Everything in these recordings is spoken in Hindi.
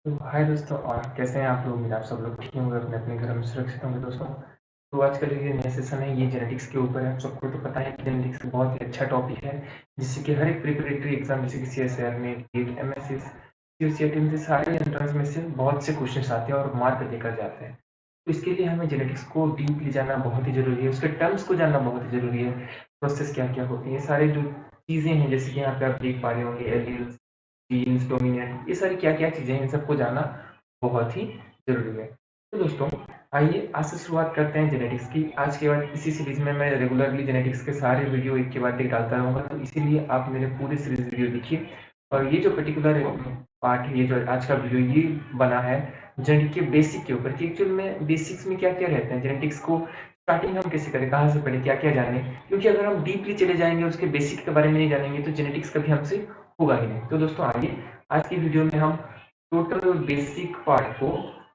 तो हाय दोस्तों, और कैसे हैं आप लोग? उम्मीद आप सब लोग ठीक होंगे, अपने अपने घर में सुरक्षित होंगे दोस्तों। तो आज का जो ये नया सेशन है, ये जेनेटिक्स के ऊपर है। आप सबको तो पता है कि जेनेटिक्स बहुत ही अच्छा टॉपिक है, जिससे कि हर एक प्रिपरेटरी एग्जाम जैसे कि CSIR में, GATE, MSc, CUCET में से सारे एंट्रेंस में से बहुत से क्वेश्चन आते हैं और मार्क देकर जाते हैं। तो इसके लिए हमें जेनेटिक्स को डीपली जानना बहुत ही जरूरी है, उसके टर्म्स को जानना बहुत ही जरूरी है, प्रोसेस क्या क्या होती है, सारे जो चीजें हैं जैसे कि यहाँ पे आप देख पा रहे होंगे, एलील्स, जीन्स, डोमिनेंट, ये सारी क्या क्या चीजें हैं, इन सबको जानना बहुत ही जरूरी है। तो दोस्तों, आइए आज से शुरुआत करते हैं जेनेटिक्स की। आज के बाद इसी सीरीज में मैं रेगुलरली जेनेटिक्स के सारे वीडियो एक के बाद एक डालता रहूंगा, तो इसीलिए आप मेरे पूरे सीरीज वीडियो देखिए। और ये जो पर्टिकुलर पार्ट है, ये जो आज का वीडियो ये बना है जेनेटिक के बेसिक के ऊपर, कि एक्चुअल में बेसिक्स में क्या क्या रहते हैं, जेनेटिक्स को स्टार्टिंग हम कैसे करें, कहाँ से पढ़ें, क्या क्या जाने। क्योंकि अगर हम डीपली चले जाएंगे, उसके बेसिक के बारे में नहीं जानेंगे, तो जेनेटिक्स कभी हमसे होगा ही नहीं। तो दोस्तों आइए आज की वीडियो में हम टोटल बेसिक पार्ट को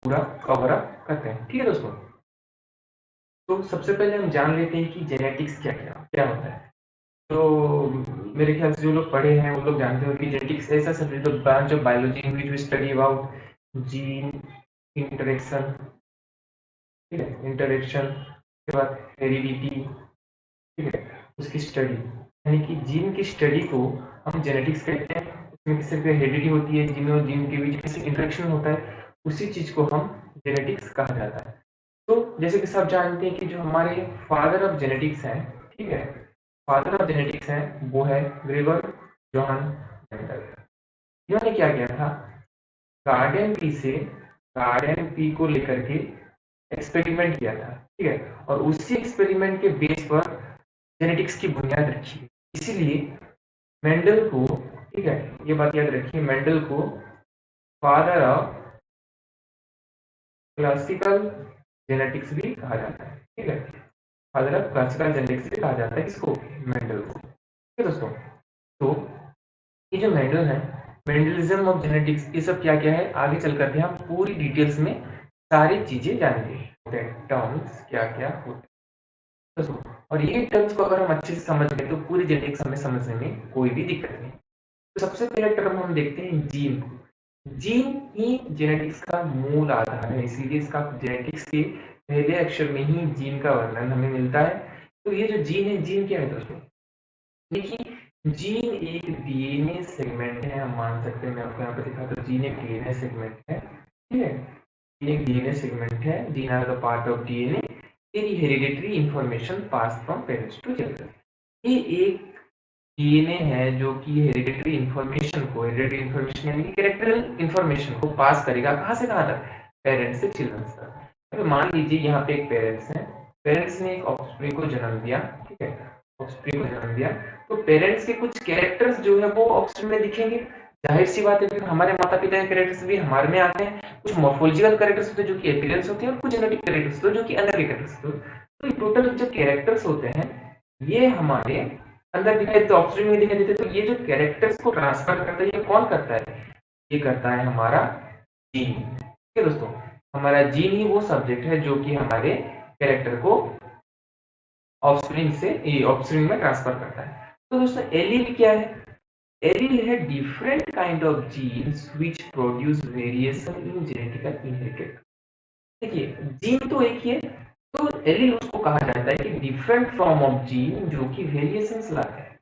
पूरा कवर अप करते हैं। ठीक है दोस्तों, तो सबसे पहले हम जान लेते हैं कि जेनेटिक्स क्या क्या क्या होता है। तो मेरे ख्याल से जो लोग पढ़े हैं वो लोग जानते हो कि जेनेटिक्स ऐसा subject, branch of biology in which we study about gene interaction, ठीक है, इंटरेक्शन के बाद हेरिडिटी, ठीक है, उसकी स्टडी, यानी कि जीन की स्टडी को हम जेनेटिक्स कहते हैं। उसमें सिर्फ हेरिडिटी होती है, जीन और जीन के बीच में इंटरेक्शन होता है, उसी चीज को हम जेनेटिक्स कहा जाता है। तो जैसे कि सब जानते हैं कि जो हमारे फादर ऑफ जेनेटिक्स हैं, ठीक है, फादर ऑफ जेनेटिक्स हैं वो है ग्रेगर जॉन मेंडल। इन्होंने क्या किया था, गार्डन पी से, गार्डन पी को लेकर के एक्सपेरिमेंट किया था, ठीक है, और उसी एक्सपेरिमेंट के बेस पर जेनेटिक्स की बुनियाद रखी। इसीलिए मेंडल को, ठीक है, ये बात याद रखिए, मेंडल को फादर ऑफ क्लासिकल जेनेटिक्स भी कहा जाता है, ठीक है, फादर ऑफ क्लासिकल जेनेटिक्स भी कहा जाता है इसको, मेंडल को। ठीक है दोस्तों, तो ये जो मेंडल है, मेंडलिज्म ऑफ जेनेटिक्स, ये सब क्या क्या है, आगे चल करके हम पूरी डिटेल्स में सारी चीजें जानेंगे, टर्म्स क्या क्या होते हैं। और ये टर्म्स को अगर हम अच्छे से समझ गए तो पूरी जेनेटिक्स हमें समझने में कोई भी दिक्कत नहीं। तो सबसे पहले टर्म हम देखते हैं जीन। जीन ही जेनेटिक्स का मूल आधार है, इसीलिए इसका जेनेटिक्स के पहले अक्षर में ही जीन का वर्णन हमें मिलता है। तो ये जो जीन है, जीन क्या है दोस्तों? देखिए, जीन एक डीएनए सेगमेंट है, हम मान सकते हैं, मैं आपको यहाँ पे दिखा दूं, जीन एक डीएनए सेगमेंट है, ठीक है, जीन एक डीएनए सेगमेंट है, gene are the part of DNA, hereditary information pass from parents to children. ये एक डीएनए है जो कि हेरिडिटरी इंफॉर्मेशन को, हेरिडिटरी इंफॉर्मेशन यानी कि कैरेक्टरल इंफॉर्मेशन को पास करेगा, कहाँ से कहाँ तक, पेरेंट्स से चिल्ड्रन तक। तो मान लीजिए यहाँ पे एक पेरेंट्स है, पेरेंट्स ने एक ऑफस्प्रिंग को जन्म दिया, ठीक है, ऑफस्प्रिंग को जन्म दिया, तो पेरेंट्स के कुछ कैरेक्टर्स जो है वो ऑफस्प्रिंग में दिखेंगे। जाहिर सी बात है, फिर हमारे माता पिता के कैरेक्टर्स भी हमारे में आते हैं। कुछ मॉर्फोलॉजिकल कैरेक्टर्स होते हैं जो कि अपीयरेंस होते हैं, और कुछ जेनेटिक कैरेक्टर्स होते हैं जो कि अंदर के कैरेक्टर्स होते हैं। तो टोटल जो कैरेक्टर्स होते हैं ये हमारे अंदर दिखाई देते, ऑफस्प्रिंग में दिखाई देते। तो ये जो कैरेक्टर्स को ट्रांसफर करता है, ये कौन करता है? ये करता है हमारा जीन। ठीक है दोस्तों, हमारा जीन ही वो सब्जेक्ट है जो कि हमारे कैरेक्टर को ऑफस्प्रिंग से ऑफस्प्रिंग में ट्रांसफर करता है। तो दोस्तों एलील क्या है? एलील है different kind of genes which produce variation in genetical inherited. देखिए, जीन तो एक ही है, तो एलील उसको कहा जाता है कि डिफरेंट फॉर्म ऑफ जीन जो कि वेरिएशंस लाता है।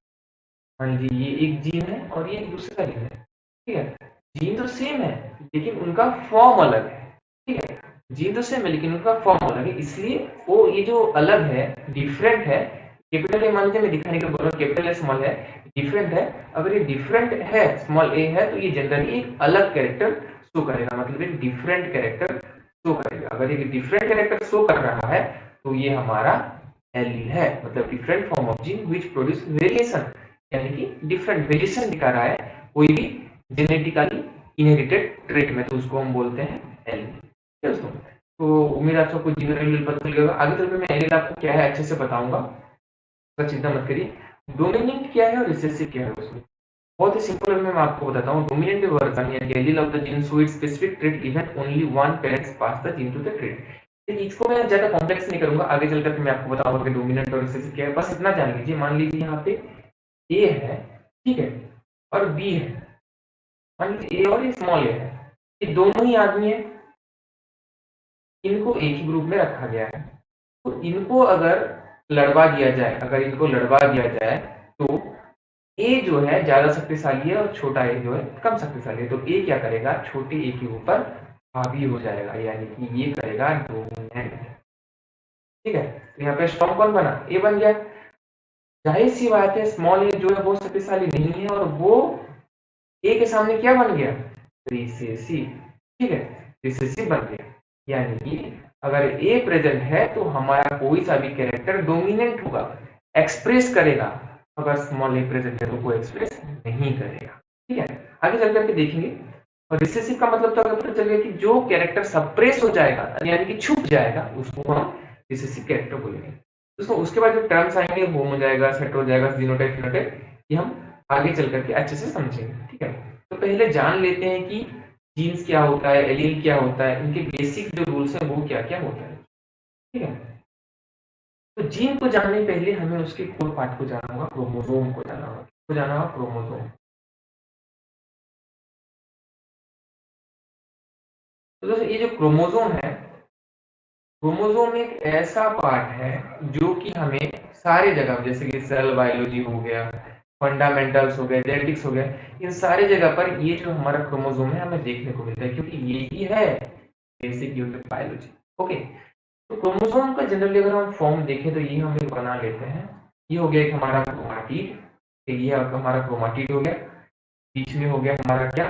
मान लीजिए ये एक जीन है और ये एक दूसरा जीन है, ठीक है, जीन तो सेम है लेकिन उनका फॉर्म अलग है, ठीक है, जीन तो सेम है लेकिन उनका फॉर्म अलग है, इसलिए वो ये जो अलग है, डिफरेंट है, कैपिटल ए मान लीजिए, मैं दिखाने के बोल रहा हूँ, कैपिटल ए स्मॉल है, डिफरेंट है। अगर ये डिफरेंट है, स्मॉल ए है, तो ये जनरली एक अलग कैरेक्टर शो करेगा, मतलब एक डिफरेंट कैरेक्टर शो करेगा। अगर ये डिफरेंट कैरेक्टर शो कर रहा है तो ये हमारा एलील है, मतलब different form of gene which produce variation, यानी कि डिफरेंट वेरिएशन दिखा रहा है कोई भी जेनेटिकली इनहेरिटेड ट्रेट में, तो उसको हम बोलते हैं एलील। ठीक है दोस्तों, तो उम्मीद आप सबको जीन और एलील पता चल गया। आगे चलकर मैं एलील आपको क्या है अच्छे से बताऊंगा, तो चिंता मत करिए। डोमिनेंट क्या है और रिसेसिव क्या है दोस्तों? बहुत ही सिंपल वे में मैं आपको बताता हूँ। डोमिनेंट वर्जन यानी allele of the gene show its specific trait even only one parents pass the gene to the trait. देखिए, इसको मैं ज्यादा कॉम्प्लेक्स नहीं करूंगा, आगे चलकर मैं आपको बताऊंगा कि डोमिनेंट और रिसेसिव क्या है। बस इतना जान लीजिए, मान लीजिए यहाँ पे ए है, ठीक है, और बी है, मान लीजिए ए और ये स्मॉल ए है, ये दोनों ही आदमी है, इनको एक ही ग्रुप में रखा गया है। तो इनको अगर लड़वा दिया जाए, अगर इनको लड़वा दिया जाए तो ए जो है ज्यादा शक्तिशाली है और छोटा ए जो है कम शक्तिशाली है। तो ए क्या करेगा, छोटे ए के ऊपर हावी हो जाएगा, यानी कि ये करेगा डोमिनेंट। ठीक है, तो यहाँ पे स्ट्रॉन्ग कौन बना, ए बन गया। जाहिर सी बात है स्मॉल ए जो है वो शक्तिशाली नहीं है और वो ए के सामने क्या बन गया, रिसेसिव। ठीक है, रिसेसिव बन गया, यानी कि अगर ए प्रेजेंट है तो हमारा कोई सा भी कैरेक्टर डोमिनेंट होगा, एक्सप्रेस करेगा। अगर स्मॉल ए प्रेजेंट है तो वो एक्सप्रेस नहीं करेगा। ठीक है, आगे चल करके देखेंगे। और रिसेसिव का मतलब तो अगर पता चल गया कि जो कैरेक्टर सप्रेस हो जाएगा यानी कि छुप जाएगा उसको हम रिसेसिव कैरेक्टर बोलेंगे। दोस्तों उसके बाद जो टर्म्स आएंगे होम हो जाएगा, सेट हो जाएगा, जीनोटाइप, फिनोटाइप, ये हम आगे चल करके अच्छे से समझेंगे। ठीक है, तो पहले जान लेते हैं कि जीन्स क्या होता है, एलील क्या होता है, इनके बेसिक जो रूल्स हैं वो क्या क्या होता है। ठीक है, तो जीन को जानने पहले हमें उसके कोर पार्ट को जानना होगा, क्रोमोसोम को जानना होगा। तो जानना होगा क्रोमोसोम। तो दोस्तों ये जो क्रोमोसोम है, क्रोमोसोम एक ऐसा पार्ट है जो कि हमें सारे जगह, जैसे कि सेल बायोलॉजी हो गया, फंडामेंटल्स हो गए, जेनेटिक्स हो गया, इन सारे जगह पर ये जो हमारा क्रोमोसोम है हमें देखने को मिलता है, क्योंकि ये ही है बेसिक यूनिट बायोलॉजी। ओके, तो क्रोमोसोम का जनरली अगर हम फॉर्म देखें तो ये हम एक बना लेते हैं। ये हो गया एक हमारा क्रोमाटिड, ये हमारा क्रोमाटिड हो गया। बीच में हो गया हमारा क्या,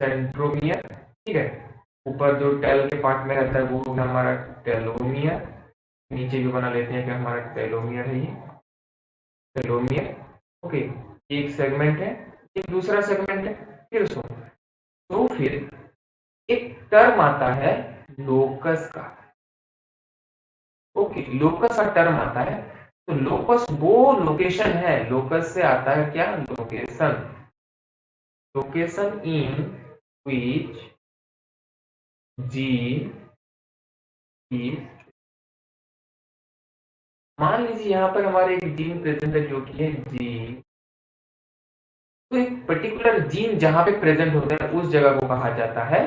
सेंट्रोमियर। ठीक है, ऊपर जो टेल के पार्ट में रहता है वो हो गया हमारा टेलोमियर। नीचे भी बना लेते हैं कि हमारा टेलोमियर है, ये टेलोमियर। ओके, एक सेगमेंट है, एक दूसरा सेगमेंट है। फिर सुनो, तो फिर एक टर्म आता है लोकस का। ओके, लोकस का टर्म आता है। तो लोकस वो लोकेशन है, लोकस से आता है क्या, location. Location in which gene is, मान लीजिए यहाँ पर हमारे एक जीन प्रेजेंट है जो कि है जीन, तो एक पर्टिकुलर जीन जहां पे प्रेजेंट होता है उस जगह को कहा जाता है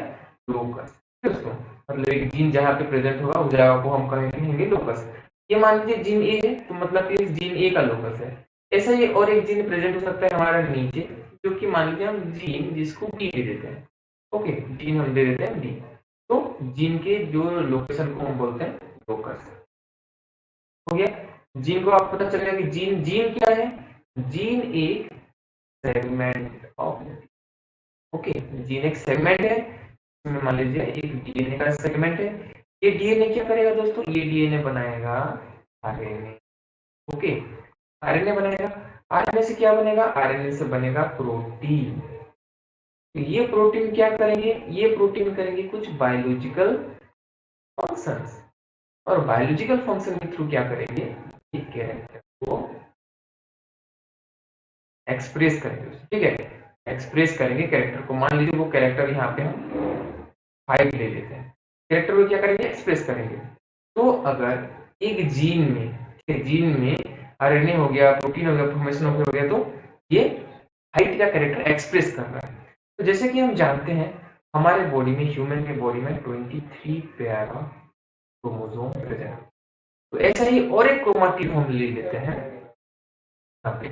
लोकस। दोस्तों मतलब एक जीन जहां पे प्रेजेंट होगा उस जगह को हम कहेंगे लोकस। ये मान लीजिए जीन ए है तो मतलब कि इस जीन ए का लोकस है। ऐसा ही और एक जीन प्रेजेंट हो सकता है हमारा नीचे, जो कि मान लीजिए हम जीन जिसको बी दे देते हैं। ओके, जीन हम दे देते हैं बी, तो जीन के जो लोकेशन को हम बोलते हैं लोकस। हो गया, जीन को आप पता चलेगा कि जीन जीन क्या है, जीन एक सेगमेंट ऑफ, ओके, जीन एक सेगमेंट है। इसमें मान लीजिए एक डीएनए का सेगमेंट है। ये डीएनए क्या करेगा दोस्तों, ये डीएनए बनाएगा आरएनए। ओके, आरएनए बनाएगा। आरएनए से क्या बनेगा, आरएनए से बनेगा प्रोटीन। तो ये प्रोटीन क्या करेंगे, ये प्रोटीन करेंगे कुछ बायोलॉजिकल फंक्शंस, और बायोलॉजिकल फंक्शन के थ्रू क्या करेंगे, ये कैरेक्टर को एक्सप्रेस करेंगे। ठीक है, एक्सप्रेस करेंगे कैरेक्टर को। मान लीजिए वो कैरेक्टर यहाँ पे हम 5 ले लेते हैं, कैरेक्टर को क्या करेंगे, एक्सप्रेस करेंगे। तो अगर एक जीन में, जीन में आरएनए हो गया, प्रोटीन हो गया, फॉर्मेशन हो गया, तो ये हाइट का कैरेक्टर एक्सप्रेस कर रहा है। तो जैसे कि हम जानते हैं हमारे बॉडी में, ह्यूमन के बॉडी में 23 पेयर ऑफ क्रोमोसोम प्रेजेंट है। तो ऐसा ही और एक क्रोमाटिड हम ले लेते हैं यहाँ पे,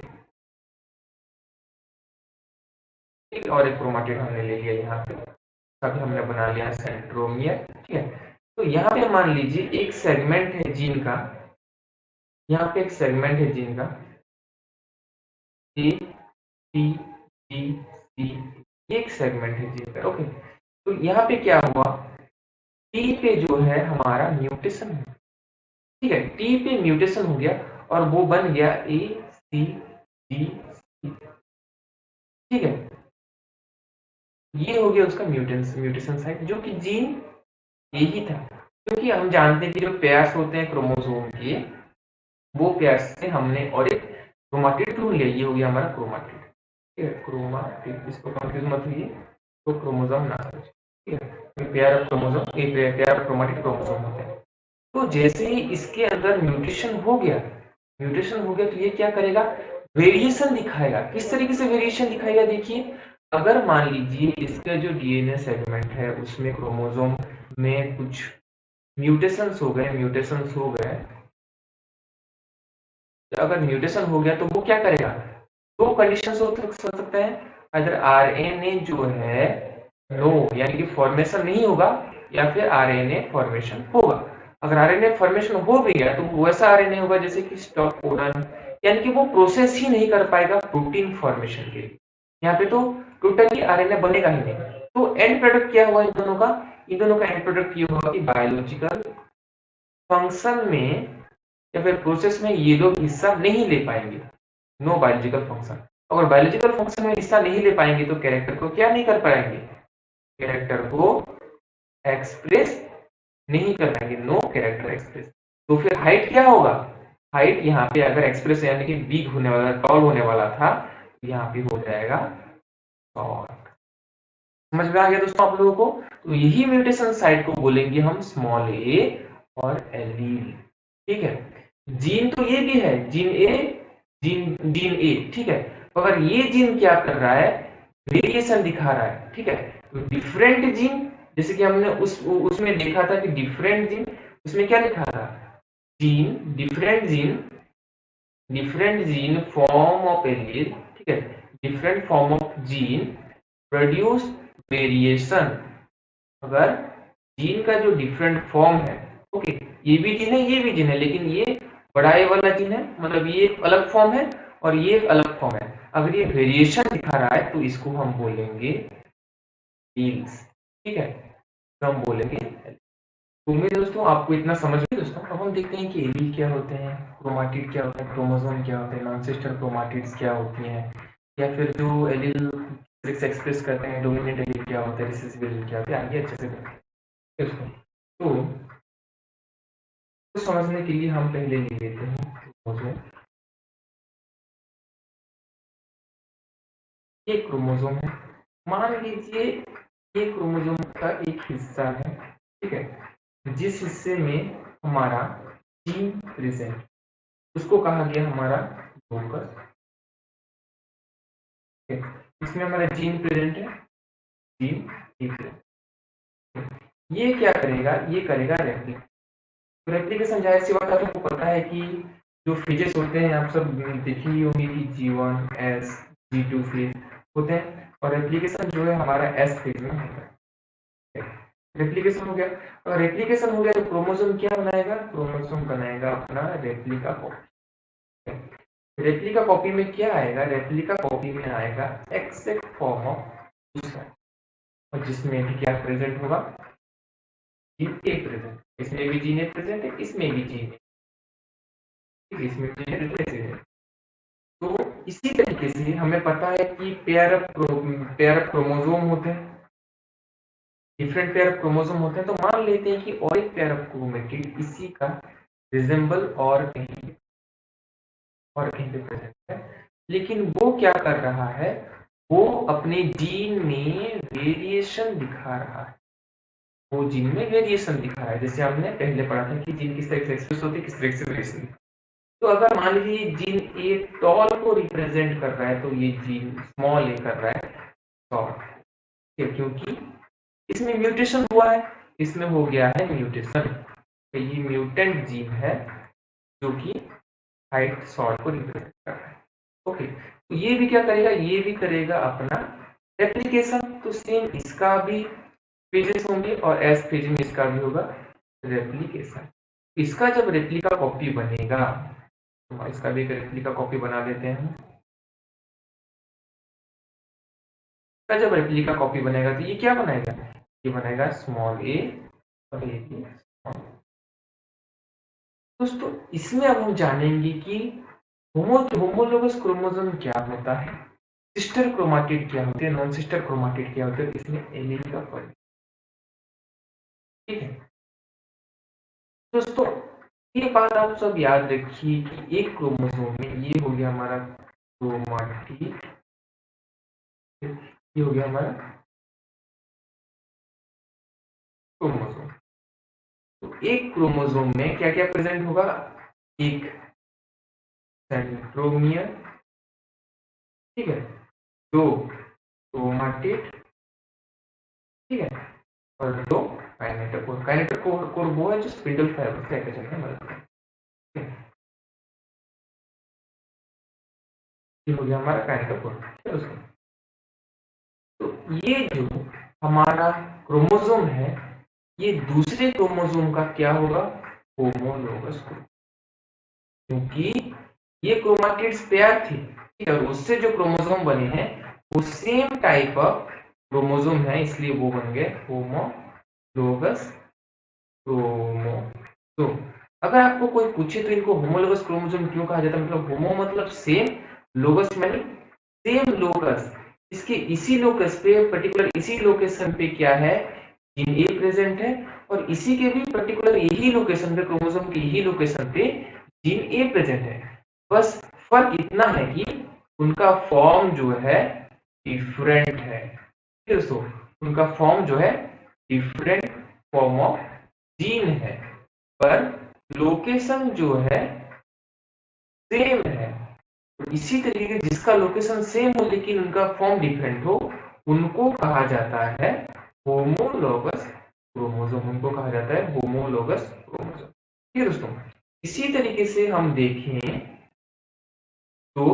ठीक है, और एक क्रोमाटिड हमने ले लिया यहाँ पे, तभी हमने बना लिया सेंट्रोमियर। ठीक है, तो यहाँ पे मान लीजिए एक सेगमेंट है जीन का, यहाँ पे एक सेगमेंट है जीन का ए टी जी सी, ये एक सेगमेंट है जीन का। ओके, तो यहाँ पे क्या हुआ, टी पे जो है हमारा म्यूटेशन है। ठीक है, टी पे म्यूटेशन हो गया और वो बन गया ए सी जी सी। ठीक है, ये हो गया उसका म्यूटेशन साइट, जो कि जीन यही था। क्योंकि हम जानते हैं कि जो पेयर्स होते हैं क्रोमोसोम के, वो पेयर्स से हमने और एक क्रोमाटिड ढूंढ लिया, ये हो गया हमारा क्रोमाटिड। ठीक है, क्रोमाटिड, इसको कंफ्यूज मत होइए, तो क्रोमोसोम ना समझ। ठीक है, पेयर ऑफ क्रोमोसोम, एक पेयर ऑफ क्रोमाटिड क्रोमोसोम होते हैं। तो जैसे ही इसके अंदर म्यूटेशन हो गया, म्यूटेशन हो गया तो ये क्या करेगा, वेरिएशन दिखाएगा। किस तरीके से वेरिएशन दिखाएगा, देखिए अगर मान लीजिए इसका जो डीएनए सेगमेंट है उसमें क्रोमोसोम में कुछ म्यूटेशंस हो गए, तो अगर म्यूटेशन हो गया तो वो क्या करेगा, दो कंडीशंस हो सकते हैं, अगर आरएनए जो है नो यानी कि फॉर्मेशन नहीं होगा या फिर आरएनए फॉर्मेशन होगा। अगर आरएनए फॉर्मेशन हो भी गया तो वो वैसा आरएनए होगा जैसे कि स्टॉप कोडन, यानी कि वो प्रोसेस ही नहीं कर पाएगा प्रोटीन फॉर्मेशन के लिए। यहाँ पे तो टोटली आरएनए बनेगा ही नहीं। तो एंड प्रोडक्ट क्या हुआ इन दोनों का, इन दोनों का एंड प्रोडक्ट ये होगा कि बायोलॉजिकल फंक्शन में या फिर प्रोसेस में ये लोग हिस्सा नहीं ले पाएंगे, नो बायोलॉजिकल फंक्शन। अगर बायोलॉजिकल फंक्शन में हिस्सा नहीं ले पाएंगे तो कैरेक्टर को क्या नहीं कर पाएंगे, कैरेक्टर को एक्सप्रेस नहीं कर पाएंगे, नो कैरेक्टर एक्सप्रेस। तो फिर हाइट क्या होगा, हाइट यहाँ पे अगर एक्सप्रेस यानी कि बिग होने वाला, टॉल होने वाला था, तो यहाँ पे हो जाएगा टॉल। समझ में आ गया दोस्तों आप लोगों को। तो यही म्यूटेशन साइट को बोलेंगे हम स्मॉल ए और एलील। ठीक है, जीन तो ये भी है, जीन ए, जीन ए, ठीक है। तो अगर ये जीन क्या कर रहा है, वेरिएशन दिखा रहा है, ठीक है। तो डिफरेंट जीन, जैसे कि हमने उसमें देखा था कि डिफरेंट जीन, उसमें क्या लिखा था, gene different gene form of allele, ठीक है, different form of gene produce variation. अगर जीन का जो डिफरेंट फॉर्म है, ओके, ये भी जीन है ये भी जीन है, लेकिन ये बड़ा ए वाला जीन है, मतलब ये एक अलग फॉर्म है और ये एक अलग फॉर्म है। अगर ये वेरिएशन दिखा रहा है तो इसको हम बोलेंगे एलील्स, ठीक है, तो हम बोलेंगे। तो उम्मीद है दोस्तों आपको इतना समझ में। दोस्तों अब हम देखते हैं कि एलील क्या होते हैं, क्रोमाटिड क्या होता है, क्रोमोसोम क्या होते हैं, नॉन सिस्टर क्रोमाटिड्स क्या होती हैं, या फिर जो एलील एक्सप्रेस करते हैं, डोमिनेंट एलील क्या होता है, रिसेसिव एलील क्या होता है, आगे अच्छे से देखते हैं दोस्तों। तो समझने के लिए हम पहले ले लेते हैं क्रोमोसोम। ये क्रोमोसोम है, मान लीजिए ये क्रोमोसोम का एक हिस्सा है, ठीक है, जिस हिस्से में हमारा जीन प्रेजेंट, उसको कहा गया हमारा लोकस। इसमें हमारा जीन प्रेजेंट है, जीन ये क्या करेगा, ये करेगा रेप्लिकेशन। रेप्लिकेशन जाहिर सी बात है, आपको पता है कि जो फेजेस होते हैं आप सब देखी ही होंगी कि G1 S G2 फेज होते हैं, और रेप्लिकेशन जो है हमारा S फेज में होता है। रेप्लिकेशन हो गया, और रेप्लिकेशन हो गया तो क्रोमोसोम क्या बनाएगा, क्रोमोसोम बनाएगा अपना रेप्लिका कॉपी। रेप्लिका कॉपी में क्या आएगा, रेप्लिका कॉपी में आएगा एक्सेक्ट फॉर्म ऑफ दूसरा, और जिसमें भी क्या प्रेजेंट होगा, जीन ए प्रेजेंट, इसमें भी जीन ए प्रेजेंट है, इसमें भी जीन ए, इसमें भी जीन ए प्रेजेंट है। तो इसी तरीके से हमें पता है कि पेयर ऑफ क्रोमोसोम होते हैं, डिफरेंट पेयर ऑफ क्रोमोसोम होते हैं। तो मान लेते हैं कि और एक पेयर ऑफ क्रोमेटिड इसी का रिजेंबल और कहीं पे प्रेजेंट है, लेकिन वो क्या कर रहा है, वो अपने जीन में वेरिएशन दिखा रहा है, वो जीन में वेरिएशन दिखा रहा है। जैसे हमने पहले पढ़ा था कि जीन किस तरह से एक्सप्रेस होती है, किस तरह से वेरिएशन। तो अगर मान लीजिए जीन ए टॉल को रिप्रेजेंट कर रहा है तो ये जीन स्मॉल ए कर रहा है टॉल, क्योंकि इसमें म्यूटेशन हुआ है, इसमें हो गया है म्यूटेशन, तो ये म्यूटेंट जीन है जो कि हाइट शॉर्ट को रिप्रेजेंट कर रहा है। ओके, तो ये भी क्या करेगा, ये भी करेगा अपना रेप्लिकेशन। तो सेम इसका भी फेजेस होंगे और एस फेज में इसका भी होगा रेप्लिकेशन। इसका जब रेप्लिका कॉपी बनेगा, तो इसका भी एक रेप्लिका कॉपी बना देते हैं। इसका जब रेप्लिका कॉपी बनेगा तो ये क्या बनाएगा, ये बनाएगा स्मॉल ए और ये भी स्मॉल। दोस्तों इसमें अब हम जानेंगे कि होमोलोगस क्रोमोसोम क्या होता है, सिस्टर क्रोमाटिड क्या होती है, नॉन सिस्टर क्रोमाटिड क्या होती है, इसमें एलील का फर्क, ठीक है। दोस्तों ये बात आप सब याद रखिए कि एक क्रोमोसोम में, ये हो गया हमारा क्रोमाटिड, ये हो गया हमारा क्रोमोसोम। तो एक क्रोमोसोम में क्या क्या प्रेजेंट होगा, एक सेंट्रोमियर, ठीक है, दो क्रोमाटिड, ठीक है, और दो काइनेटोकोर। काइनेटोकोर वो है जो स्पिंडल फाइबर से अटैच है मदद करता है। ये हो गया हमारा काइनेटोकोर। ठीक है दोस्तों, तो ये जो हमारा क्रोमोसोम है, ये दूसरे क्रोमोसोम का क्या होगा? होमोलोगस, क्योंकि ये क्रोमाटिड्स पेयर थी, ठीक है, और उससे जो क्रोमोसोम बने हैं वो सेम टाइप ऑफ क्रोमोसोम है, इसलिए वो बन गए होमोलोगस क्रोमोसोम। अगर आपको कोई पूछे तो इनको होमोलोगस क्रोमोसोम क्यों कहा जाता है, मतलब होमो मतलब सेम, लोगस माने सेम लोकस, इसके इसी लोकस पे पर्टिकुलर इसी लोकेशन पे क्या है, जीन ए प्रेजेंट है, और इसी के भी पर्टिकुलर यही लोकेशन पे, क्रोमोसोम के यही लोकेशन पे जीन ए प्रेजेंट है। बस फर्क इतना है कि उनका फॉर्म जो है डिफरेंट है। दोस्तों, उनका फॉर्म जो है डिफरेंट फॉर्म ऑफ जीन है, पर लोकेशन जो है सेम है। तो इसी तरीके जिसका लोकेशन सेम हो लेकिन उनका फॉर्म डिफरेंट हो, उनको कहा जाता है होमोलोगस क्रोमोसोम। उनको कहा जाता है होमोलोगस क्रोमोसोम। ठीक है दोस्तों, इसी तरीके से हम देखें तो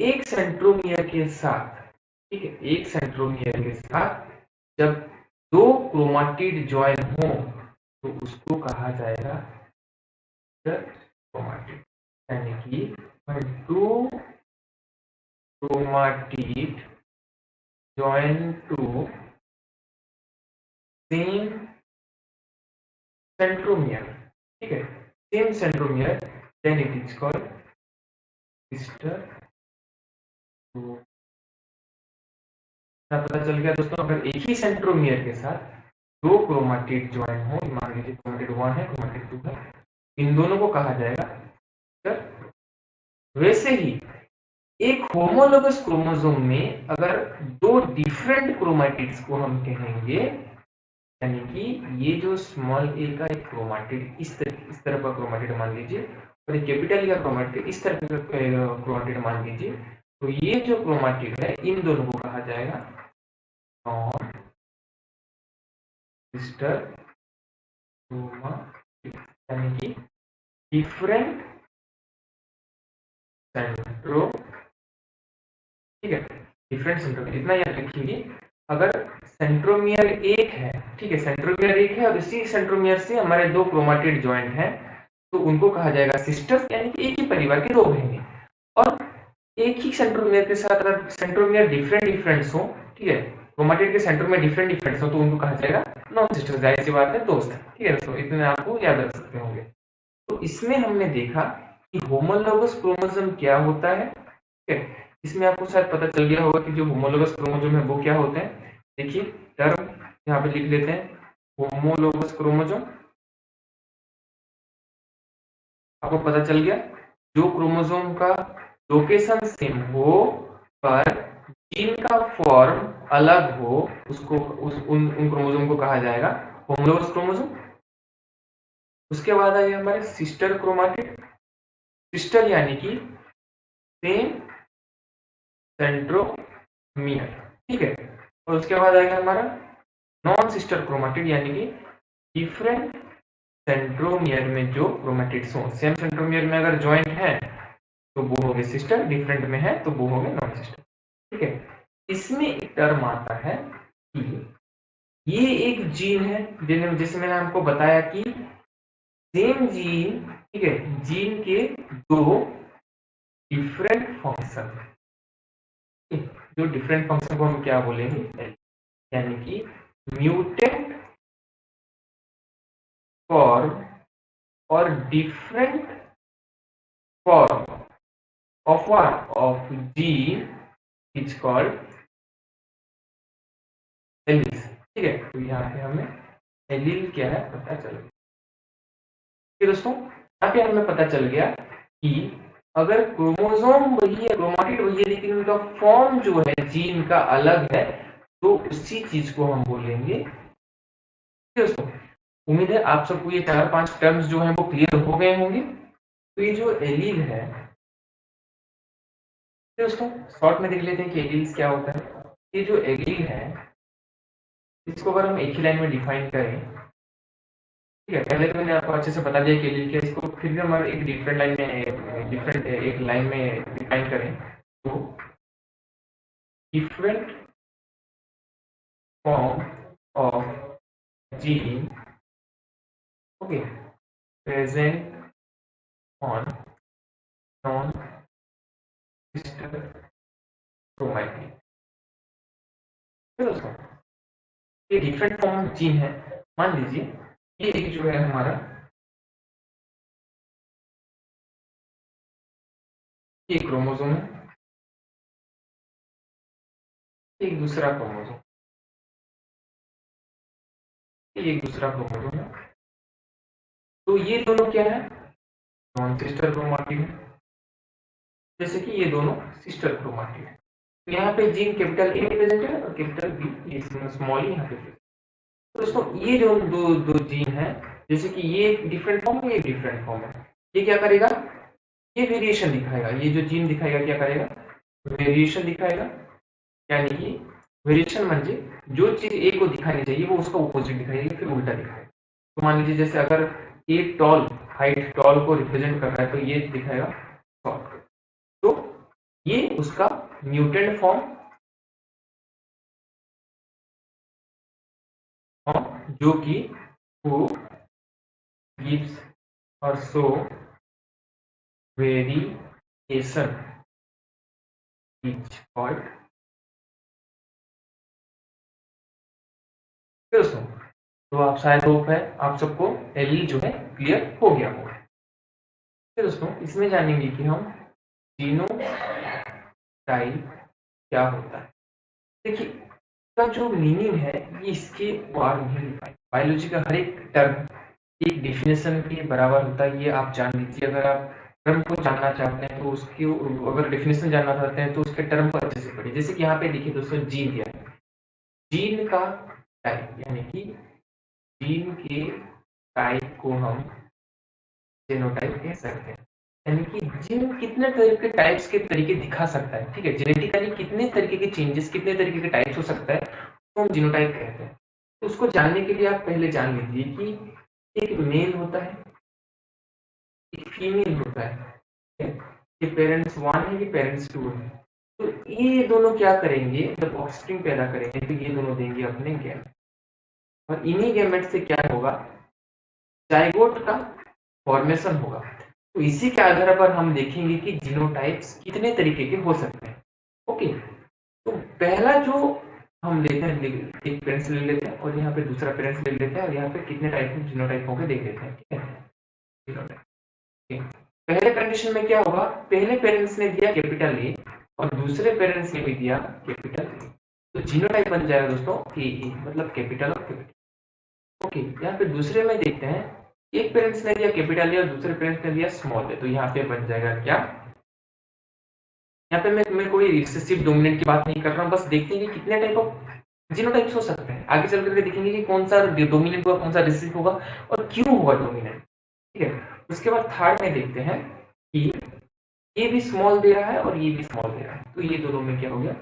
एक सेंट्रोमियर के साथ, ठीक है, एक सेंट्रोमियर के साथ जब दो क्रोमाटिड ज्वाइन हो तो उसको कहा जाएगा क्रोमाटिड, यानी कि to chromatid join to same centromere, ठीक है, same centromere, then it is called sister chromatid. पता चल गया दोस्तों, अगर एक ही सेंट्रोमियर के साथ दो क्रोमाटिड ज्वाइन हो, मान लीजिए क्रोमाटिड 1 है, क्रोमाटिड 2 है, इन दोनों को कहा जाएगा सिस्टर। वैसे ही एक होमोलोगस क्रोमोसोम में अगर दो डिफरेंट क्रोमाटिड्स को हम कहेंगे, यानी कि ये जो स्मॉल ए का एक क्रोमाटिड इस तरह का क्रोमाटिड मान लीजिए, और एक कैपिटल ए का क्रोमाटिड इस तरह का क्रोमाटिड मान लीजिए, तो ये जो क्रोमाटिड है इन दोनों को कहा जाएगा नॉन सिस्टर क्रोमाटिड, यानी कि डिफरेंट सेंट्रो, ठीक है, डिफरेंट सेंट्रोमियर। इतना याद रखिए, अगर सेंट्रोमियर एक है, ठीक है, सेंट्रोमियर एक है और इसी सेंट्रोमियर से हमारे दो क्रोमाटिड ज्वाइंट हैं, तो उनको कहा जाएगा सिस्टर्स, यानी कि एक ही परिवार के दो बहनें। और एक ही सेंट्रोमियर के साथ अगर सेंट्रोमियर डिफरेंट हो, ठीक है, क्रोमाटिड के सेंट्रोमियर डिफरेंट हो, तो उनको कहा जाएगा नॉन सिस्टर्स। जाहिर सी बात है दोस्त, ठीक है दोस्तों, इतने आपको याद रख सकते होंगे। तो इसमें हमने देखा कि होमोलोगस क्रोमोसोम क्या होता है, ठीक है, इसमें आपको शायद पता चल गया होगा कि जो होमोलोगस क्रोमोसोम है वो क्या होते हैं। देखिए टर्म यहाँ पे लिख लेते हैं, होमोलोगस क्रोमोसोम। आपको पता चल गया, जो क्रोमोसोम का लोकेशन सेम हो पर जीन का फॉर्म अलग हो, उसको उन क्रोमोसोम को कहा जाएगा होमोलोगस क्रोमोसोम। उसके बाद आइए हमारे सिस्टर क्रोमाटिड। सिस्टर यानी कि सेम सेंट्रोमियर, ठीक है, और उसके बाद आएगा हमारा नॉन सिस्टर क्रोमाटिड, यानी कि डिफरेंट सेंट्रोमियर में जो क्रोमेटिड्स हो, सेम सेंट्रोमियर में अगर ज्वाइंट है तो वो हो गए सिस्टर, डिफरेंट में है तो वो हो गए नॉन सिस्टर, ठीक है। इसमें एक टर्म आता है कि ये एक जीन है, जैसे मैंने आपको बताया कि सेम जीन, ठीक है, जीन के दो डिफरेंट फंक्शन, जो डिफरेंट फंक्शन को हम क्या बोलेंगे, यानी कि म्यूटेंट फॉर्म और different form of what of gene is called allele, ठीक है। तो यहाँ पे हमें एलील क्या है पता चल गया। ठीक है दोस्तों, यहाँ पे हमें पता चल गया कि अगर क्रोमोसोम वही है, क्रोमाटिड वही है, लेकिन उनका फॉर्म जो है जीन का अलग है, तो उसी चीज को हम बोलेंगे। दोस्तों, उम्मीद है आप सबको ये 4-5 टर्म्स जो हैं वो क्लियर हो गए होंगे। तो ये जो एलील है दोस्तों, शॉर्ट में देख लेते हैं कि एलील्स क्या होता है। ये जो एलील है इसको अगर हम एक ही लाइन में डिफाइन करें, ठीक है, पहले तो मैंने आपको अच्छे से बता दिया कि एलील क्या, इसको फिर भी हम एक डिफरेंट लाइन में एक लाइन में डिफाइन करें तो different form of gene, okay, present on non-sister chromatin। तो दोस्तों ये डिफरेंट फॉर्म ऑफ जीन है। मान लीजिए ये एक जो है हमारा ये क्रोमोसोम है, एक दूसरा क्रोमोसोम, ये एक दूसरा क्रोमोसोम है। तो ये दोनों क्या है, नॉन सिस्टर क्रोमाटिन है, जैसे कि ये दोनों सिस्टर क्रोमाटिन है। यहाँ पे जीन कैपिटल ए प्रेजेंट है और कैपिटल बी स्मॉल ई यहाँ पे। तो दोस्तों ये जो दो जीन है, जैसे कि ये डिफरेंट फॉर्म है, ये डिफरेंट फॉर्म है, ये क्या करेगा, ये वेरिएशन दिखाएगा, ये जो जीन दिखाएगा क्या करेगा, वेरिएशन दिखाएगा। यानी कि वेरिएशन म्हणजे जो चीज ए को दिखानी चाहिए वो उसका ऑपोजिट दिखाएगी, फिर उल्टा दिखाएगा। तो मान लीजिए जैसे अगर ए टॉल, हाइट टॉल को रिप्रेजेंट कर रहा है तो ये दिखाएगा शॉर्ट। तो ये उसका म्यूटेंट फॉर्म जो कि who gives or show variation is called। दोस्तों तो आप शायद होप है आप सबको एलील जो है क्लियर हो गया होगा। दोस्तों इसमें जानेंगे कि हम जीनोटाइप क्या होता है। देखिए इसका जो मीनिंग है ये इसके बारे में डिफाइन, बायोलॉजी का हर एक टर्म एक डेफिनेशन के बराबर होता है, ये आप जान लीजिए। अगर आप टर्म को जानना चाहते हैं तो उसकी, अगर डेफिनेशन जानना चाहते हैं तो उसके टर्म को अच्छे से पढ़िए। जैसे कि यहाँ पे देखिए दोस्तों जीन क्या है, जीन का टाइप यानी कि जीन के टाइप को हम जीनोटाइप कह सकते हैं। यानी कि जीन कितने तरह के टाइप्स के तरीके दिखा सकता है, ठीक है, जेनेटिकली कितने तरीके के चेंजेस, कितने तरीके के टाइप्स हो सकता है, तो हम जीनोटाइप कहते हैं। तो उसको जानने के लिए आप पहले जान लीजिए कि एक मेल होता है, एक फीमेल होता है, ये पेरेंट्स वन है, ये पेरेंट्स टू है। तो ये दोनों क्या करेंगे, जब ऑफस्प्रिंग पैदा करेंगे तो ये दोनों देंगे अपने गैमेट, और इन्हीं गैमेट से क्या होगा, जाइगोट का फॉर्मेशन होगा। तो इसी के आधार पर हम देखेंगे कि जीनोटाइप्स कितने तरीके के हो सकते हैं। ओके, तो पहला जो हम लेते हैं, एक पेरेंट्स ले लेते हैं और यहाँ पे दूसरा पेरेंट्स ले लेते हैं और यहाँ पे कितने टाइप के जीनोटाइप होंगे देख लेते हैं, ठीक है। पहले कंडीशन में क्या होगा, पहले पेरेंट्स ने दिया कैपिटल ए और दूसरे पेरेंट्स ने भी दिया कैपिटल ए, तो जीनोटाइप बन जाएगा दोस्तों ए, मतलब कैपिटल और कैपिटल। ओके, यहाँ पे दूसरे में देखते हैं, एक पेरेंट्स ने दिया कैपिटल ए और दूसरे पेरेंट्स ने दिया स्मॉल ए, तो यहाँ पे बन जाएगा क्या, यहाँ पे मैं कोई रिसेसिव डोमिनेंट की बात नहीं कर रहा हूँ, बस देखते हैं कि कितने टाइप ऑफ जीनोटाइप्स हो सकते हैं। आगे चल करके देखेंगे कि कौन सा डोमिनेंट होगा, कौन सा रिसेसिव होगा और क्यों होगा डोमिनेंट, ठीक है। उसके बाद थर्ड में देखते हैं कि ये भी स्मॉल दे रहा है और ये भी स्मॉल दे रहा है, तो ये दोनों में क्या हो गया,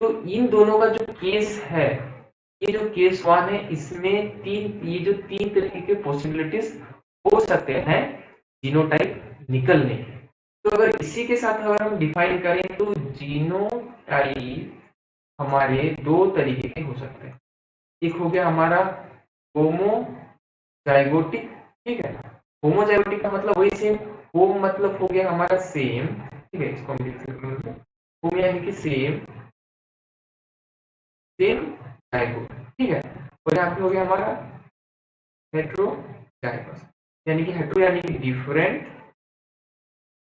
तो इन दोनों का जो केस है, ये जो केस वन है, इसमें ये जो तीन तरीके के पॉसिबिलिटीज हो सकते हैं जीनोटाइप निकलने के। तो अगर इसी के साथ अगर हम डिफाइन करें तो जीनोटाइप हमारे दो तरीके के हो सकते हैं। एक हो गया हमारा होमोजाइगोटिक, ठीक है, होमोजाइगोटिक का मतलब वही सेम, होम मतलब हो गया हमारा सेम, ठीक है, इसको हम लिख सकते हैं होम यानी कि सेम जाइगोट, ठीक है। और यहाँ पे हो गया हमारा हेट्रोजाइगस, यानी कि हेट्रो यानी कि डिफरेंट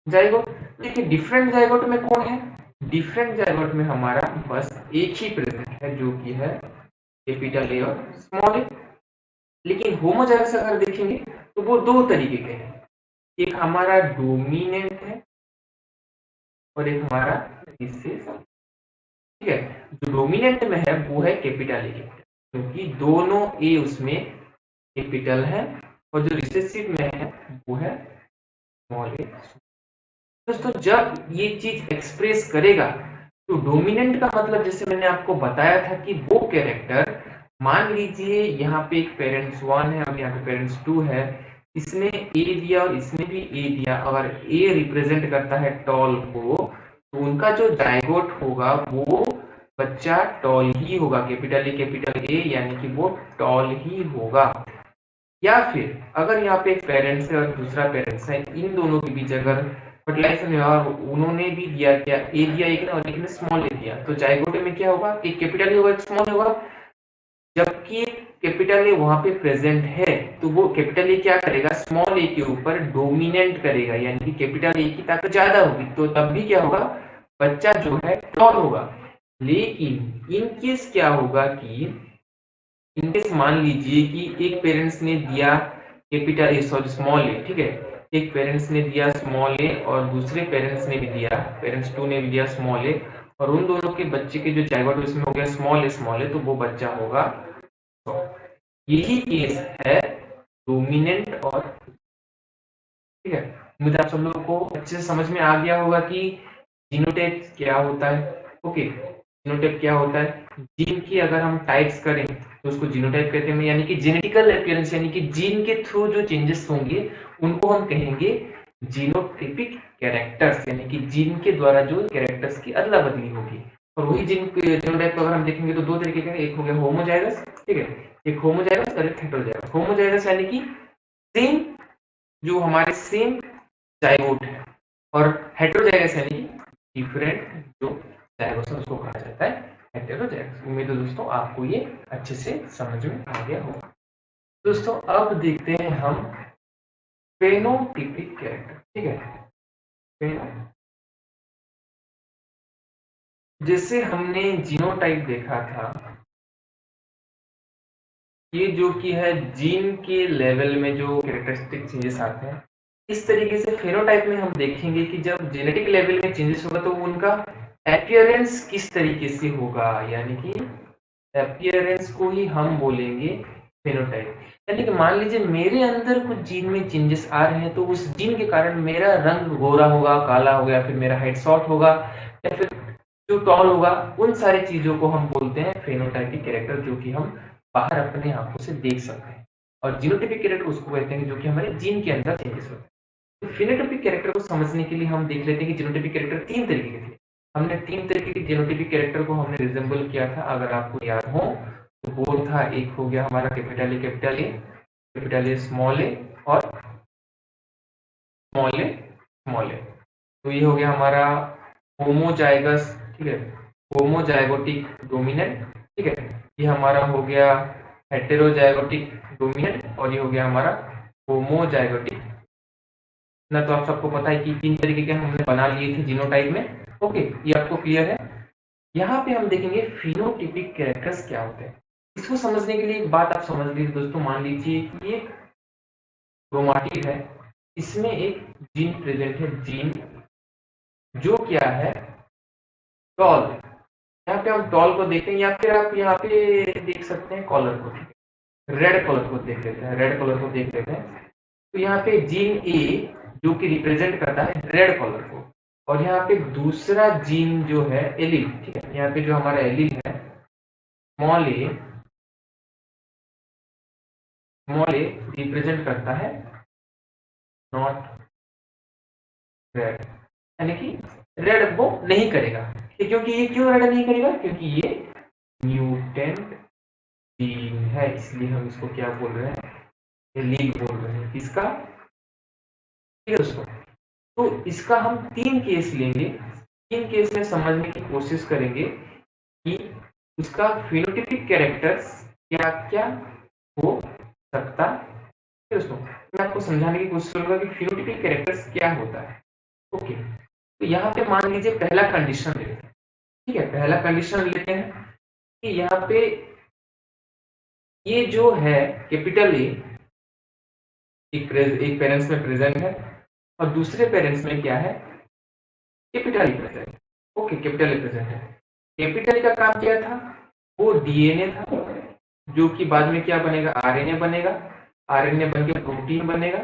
जाइगोट। देखिए डिफरेंट जाइगोट में कौन है, डिफरेंट जाइगोट में हमारा बस एक ही प्रेजेंट है जो कि है कैपिटल ए और स्मॉल ए। लेकिन होमोजाइगस अगर देखेंगे तो वो दो तरीके के हैं, एक हमारा डोमिनेंट है और एक हमारा रिसेसिव, ठीक है। जो डोमिनेंट में है वो है कैपिटल ए, क्योंकि दोनों ए उसमें कैपिटल है, और जो रिसेसिव में है वो है स्मॉल ए। दोस्तों जब ये चीज एक्सप्रेस करेगा तो डोमिनेंट का मतलब जैसे मैंने आपको बताया था कि वो कैरेक्टर, मान लीजिए यहाँ पे एक पेरेंट्स 1 है और यहाँ पे पेरेंट्स 2 है, इसने ए दिया और इसने भी ए दिया, अगर ए रिप्रेजेंट करता है टॉल को, तो उनका जो जाइगोट होगा वो बच्चा टॉल ही होगा, कैपिटल ए, यानी कि वो टॉल ही होगा। या फिर अगर यहाँ पे एक पेरेंट्स है और दूसरा पेरेंट्स है, इन दोनों के बीच अगर फर्टिलाइजेशन हुआ और उन्होंने भी दिया, क्या ए दिया एक ने और एक ने स्मॉल ए दिया, तो जाइगोट में क्या होगा, एक कैपिटल ए होगा एक स्मॉल होगा। जबकि कैपिटल ए वहां पे प्रेजेंट है, तो वो कैपिटल ए क्या करेगा, स्मॉल ए के ऊपर डोमिनेट करेगा, यानी कि कैपिटल ए की ताकत ज्यादा होगी, तो तब भी क्या होगा, बच्चा जो है टॉल होगा। लेकिन इन केस क्या होगा कि इनकेस मान लीजिए कि एक पेरेंट्स ने दिया कैपिटल ए, सॉरी स्मॉल ए, ठीक है, एक पेरेंट्स ने दिया स्मॉल ए और दूसरे पेरेंट्स ने भी दिया, पेरेंट्स 2 ने भी दिया स्मॉल ए, और उन दोनों के बच्चे के जो जाइगोट उसमें हो गया स्मॉल ए, तो वो बच्चा होगा। तो यही केस है डोमिनेंट और, ठीक है। मुझे आप सब लोगों को अच्छे से समझ में आ गया होगा कि जीनोटाइप क्या होता है। ओके, जीनोटाइप क्या होता है, जीन की अगर हम टाइप्स करें तो उसको जीनोटाइप कहते हैं, यानी कि जेनेटिकल अपीयरेंस, यानी कि जीन के थ्रू जो चेंजेस होंगे उनको हम कहेंगे जीनोटाइपिक कैरेक्टर्स, यानी कि जीन के द्वारा जो कैरेक्टर्स की अदला बदली होगी। और वही जीनोटाइप को अगर हम देखेंगे तो दो तरीके के, एक हो गया होमोजाइगस, ठीक है, एक होमोजाइगस और एक हेटेरोजाइगस। होमोजाइगस यानी कि सेम, जो हमारे सेम जाइगोट है, और हेटेरोजाइगस यानी कि डिफरेंट जो जाइगोट है उसको कहा जाता है हेटेरोजाइगस। उम्मीद है दोस्तों आपको ये अच्छे से समझ में आ गया होगा। दोस्तों अब देखते हैं हम फेनोटाइपिक कैरेक्टर, ठीक है। जैसे हमने जीनोटाइप देखा था, ये जो कि है जीन के लेवल में जो कैरेक्टरिस्टिक चेंजेस आते हैं, इस तरीके से फेनोटाइप में हम देखेंगे कि जब जेनेटिक लेवल में चेंजेस होगा तो उनका अपीयरेंस किस तरीके से होगा, यानी कि अपीयरेंस को ही हम बोलेंगे फेनोटाइप। यानी कि मान लीजिए मेरे अंदर कुछ जीन में चेंजेस आ रहे हैं, तो उस जीन के कारण मेरा रंग गोरा होगा, काला होगा, या फिर मेरा हाइट शॉर्ट होगा, या फिर जो टॉल होगा, उन सारी चीजों को हम बोलते हैं फेनोटाइपिक कैरेक्टर, जो कि हम बाहर अपने आंखों से देख सकते हैं। और जीनोटाइपिक कैरेक्टर उसको कहते हैं जो कि हमारे जीन के अंदर चेंजेस होते हैं। तो फेनोटाइपिक कैरेक्टर को समझने के लिए हम देख लेते हैं कि जीनोटाइपिक कैरेक्टर तीन तरीके के थे। हमने तीन तरीके के जीनोटाइपिक कैरेक्टर को हमने रिजेंबल किया था, अगर आपको याद हो तो वो था, एक हो गया हमारा कैपिटल ए स्मॉल ए और स्मॉल ए। तो ये हो गया हमारा होमोजाइगस, ठीक है, होमोजाइगोटिक डोमिनेंट, ठीक है। ये हमारा हो गया हेटेरोजाइगोटिक डोमिनेंट, और ये हो गया हमारा होमोजाइगोटिक। ना तो आप सबको पता है कि तीन तरीके के हमने बना लिए थे जीनोटाइप में। ओके, ये आपको क्लियर है। यहाँ पे हम देखेंगे फिनोटाइपिक कैरेक्टर्स क्या होते हैं। इसको समझने के लिए एक बात आप समझ लीजिए दोस्तों, मान लीजिए कि ये क्रोमाटिड है, इसमें एक जीन प्रेजेंट है, जीन जो क्या है टॉल। यहाँ पे हम टॉल को देखते हैं, या फिर आप यहाँ पे देख सकते हैं कॉलर को, रेड कलर को देख लेते हैं, रेड कलर को देख लेते हैं। तो यहाँ पे जीन ए जो कि रिप्रेजेंट करता है रेड कलर को, और यहाँ पे दूसरा जीन जो है एलिल, ठीक है, यहाँ पे जो हमारा एलिल है स्मॉल ए रिप्रेजेंट करता है नॉट रेड, यानी कि रेड वो नहीं करेगा। क्योंकि ये क्यों रेड नहीं करेगा, क्योंकि ये म्यूटेंट जीन है, इसलिए हम इसको क्या बोल रहे हैं, एलिल बोल रहे हैं। इसका, ठीक है दोस्तों, तो इसका हम तीन केस लेंगे, तीन केस में समझने की कोशिश करेंगे कि उसका फिनोटाइपिक कैरेक्टर्स क्या क्या हो सकता है दोस्तों। मैं आपको समझाने की कोशिश करूंगा कि फिनोटाइपिक कैरेक्टर्स क्या होता है। ओके, तो यहाँ पे मान लीजिए पहला कंडीशन लेते हैं, ठीक है, पहला कंडीशन लेते हैं कि यहाँ पे ये जो है कैपिटल ए एक पेरेंट्स में प्रेजेंट है और दूसरे पेरेंट्स में क्या है, capital E present. Okay, capital E present है। कैपिटल ई का काम क्या था, वो डीएनए था, जो कि बाद में क्या बनेगा, आरएनए बनेगा, आरएनए बन के प्रोटीन बनेगा,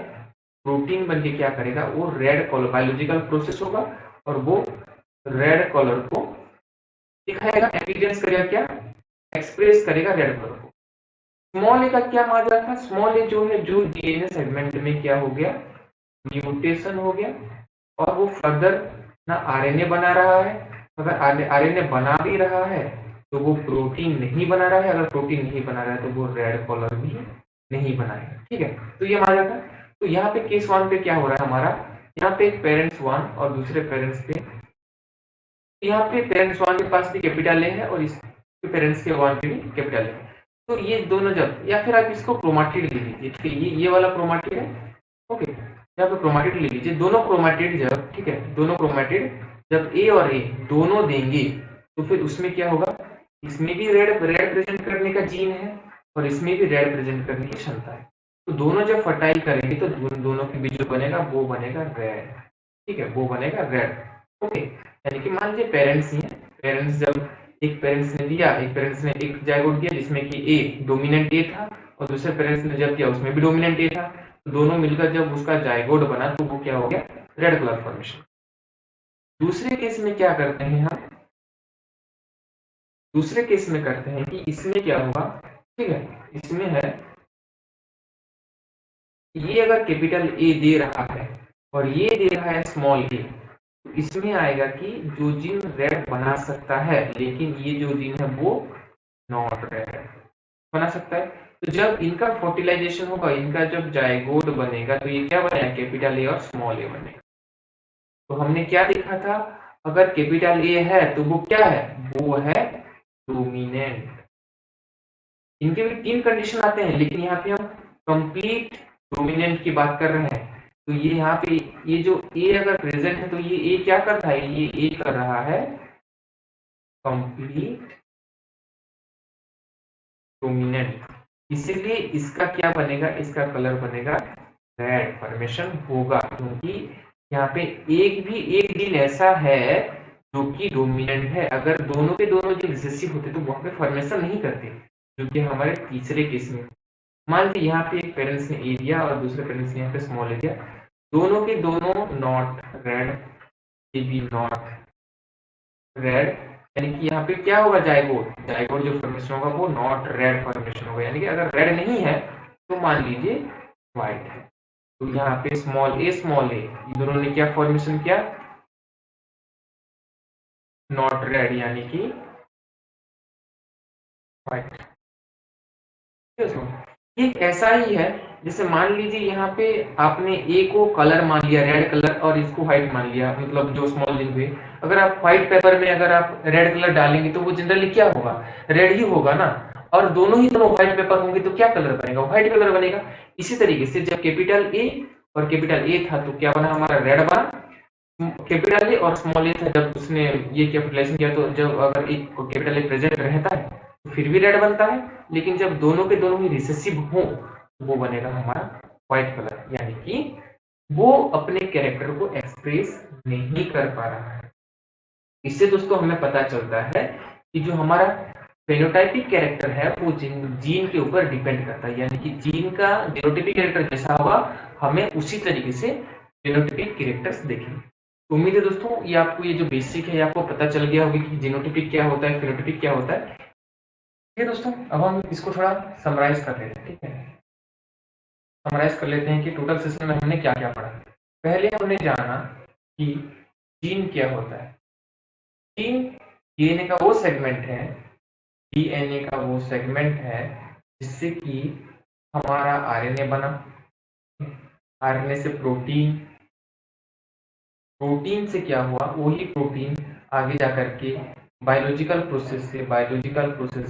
प्रोटीन बन के क्या करेगा, वो रेड कलर, बायोलॉजिकल प्रोसेस होगा और वो रेड कलर को दिखाएगा, एविडेंस करेगा क्या, एक्सप्रेस करेगा रेड कलर को। स्मॉल ए का क्या माजरा था, स्मॉल ए जो है जो डीएनए सेगमेंट में क्या हो गया, म्यूटेशन हो गया, और वो फर्दर ना आरएनए बना रहा है, अगर आरएनए बना भी रहा है तो वो प्रोटीन नहीं बना रहा है, अगर प्रोटीन नहीं बना रहा है तो वो रेड कलर भी नहीं बनाएगा। ठीक है, तो ये माना था। तो यहाँ पे केस 1 पे क्या हो रहा है हमारा, यहाँ पे पेरेंट्स 1 और दूसरे पेरेंट्स पे, यहाँ पे पेरेंट्स 1 के पास भी कैपिटल ए है और इसके पेरेंट्स के 1 पे भी कैपिटल ए है। तो ये दोनों जब, या फिर आप इसको क्रोमाटिड ले लीजिए, ठीक है, ये वाला क्रोमाटिड है, ओके, यहाँ पे क्रोमाटिड ले लीजिए, दोनों क्रोमाटिड जब, ठीक है, दोनों क्रोमाटिड जब ए और ए दोनों देंगे तो फिर उसमें क्या होगा, इसमें भी रेड रेड प्रेजेंट करने का जीन है और इसमें भी रेड प्रेजेंट करने की क्षमता है। तो दोनों जब फर्टाइल करेंगे तो दोनों के बीच जो बनेगा वो बनेगा रेड। ठीक है, वो बनेगा रेड। ओके, यानी कि मान लीजिए पेरेंट्स ही हैं, पेरेंट्स जब एक पेरेंट्स ने दिया, एक पेरेंट्स ने एक जायगोट दिया जिसमें कि ए डोमिनेंट ए था और दूसरे पेरेंट्स ने जब दिया उसमें भी डोमिनेंट ए था, तो दोनों मिलकर जब उसका जायगोट बना तो वो क्या हो गया, रेड कलर फॉर्मेशन। दूसरे केस में क्या करते हैं हम, दूसरे केस में करते हैं कि इसमें क्या होगा, ठीक है, इसमें है ये अगर कैपिटल ए दे रहा है और ये दे रहा है स्मॉल ए, तो इसमें आएगा कि जो जीन रेड बना सकता है लेकिन ये जो जीन है वो नॉट रेड बना सकता है। तो जब इनका फर्टिलाइजेशन होगा, इनका जब जायगोट बनेगा तो ये क्या बनेगा, कैपिटल ए और स्मॉल ए बनेगा। तो हमने क्या देखा था, अगर कैपिटल ए है तो वो क्या है, वो है डोमिनेंट। इनके भी 3 कंडीशन आते हैं लेकिन यहाँ पे हम कंप्लीट डोमिनेंट की बात कर रहे हैं। तो ये यहाँ पे ये जो ए अगर प्रेजेंट है तो ये ए क्या कर रहा है, ये ए कर रहा है कंप्लीट डोमिनेंट, इसीलिए इसका क्या बनेगा, इसका कलर बनेगा रेड फॉर्मेशन होगा, क्योंकि यहाँ पे एक जीन ऐसा है जो कि डोमिनेंट है। अगर दोनों के दोनों जो रिसेसिव होते तो वहां पे फॉर्मेशन नहीं करते, जो कि हमारे तीसरे केस में। मान लीजिए यहाँ पे एक पेरेंट्स ने ए दिया और दूसरे पेरेंट्स ने यहाँ पे स्मॉल ए दिया, दोनों के दोनों not red, A B not red, यानी कि यहाँ पे क्या होगा, जायगोट, जायगोट जो फॉर्मेशन होगा वो नॉट रेड फॉर्मेशन होगा, यानी कि अगर रेड नहीं है तो मान लीजिए व्हाइट है। तो यहाँ पे स्मॉल ए ये दोनों ने क्या फॉर्मेशन किया, नॉट रेड यानी कि व्हाइट। ठीक ऐसा ही है, जैसे मान लीजिए यहाँ पे आपने ए को कलर मान लिया रेड कलर और इसको व्हाइट मान लिया, मतलब जो स्मॉल लिंक हुए, अगर आप व्हाइट पेपर में अगर आप रेड कलर डालेंगे तो वो जनरली क्या होगा, रेड ही होगा ना। और दोनों ही दोनों व्हाइट पेपर होंगे तो क्या कलर बनेगा, व्हाइट कलर बनेगा। इसी तरीके से जब कैपिटल ए और कैपिटल ए था तो क्या बना, हमारा रेड बना। कैपिटल ए और स्मॉल ए था, जब उसने ये कैपिटलाइजेशन किया तो जब अगर एक कैपिटल ए प्रेजेंट रहता है तो फिर भी रेड बनता है, लेकिन जब दोनों के दोनों ही रिसेसिव हो तो वो बनेगा हमारा व्हाइट कलर, यानी कि वो अपने कैरेक्टर को एक्सप्रेस नहीं कर पा रहा है। इससे दोस्तों हमें पता चलता है कि जो हमारा फेनोटाइपिक कैरेक्टर है वो जीन के ऊपर डिपेंड करता है, यानी कि जीन का जीनोटाइपिक कैरेक्टर जैसा होगा हमें उसी तरीके से फेनोटाइपिक कैरेक्टर्स देखेंगे। तो उम्मीद है दोस्तों ये आपको ये जो बेसिक है आपको पता चल गया होगा कि जीनोटाइपिक क्या होता है, फेनोटाइपिक क्या होता है। ठीक है दोस्तों, अब हम इसको थोड़ा समराइज कर लेते हैं। ठीक है, समराइज कर लेते हैं कि टोटल सेशन में हमने क्या क्या पढ़ा। पहले हमने जाना कि जीन क्या होता है। जीन डीएनए का वो सेगमेंट है, डीएनए का वो सेगमेंट है जिससे कि हमारा आरएनए बना, आरएनए से प्रोटीन, प्रोटीन से क्या हुआ, वही प्रोटीन आगे जाकर के बायोलॉजिकल प्रोसेस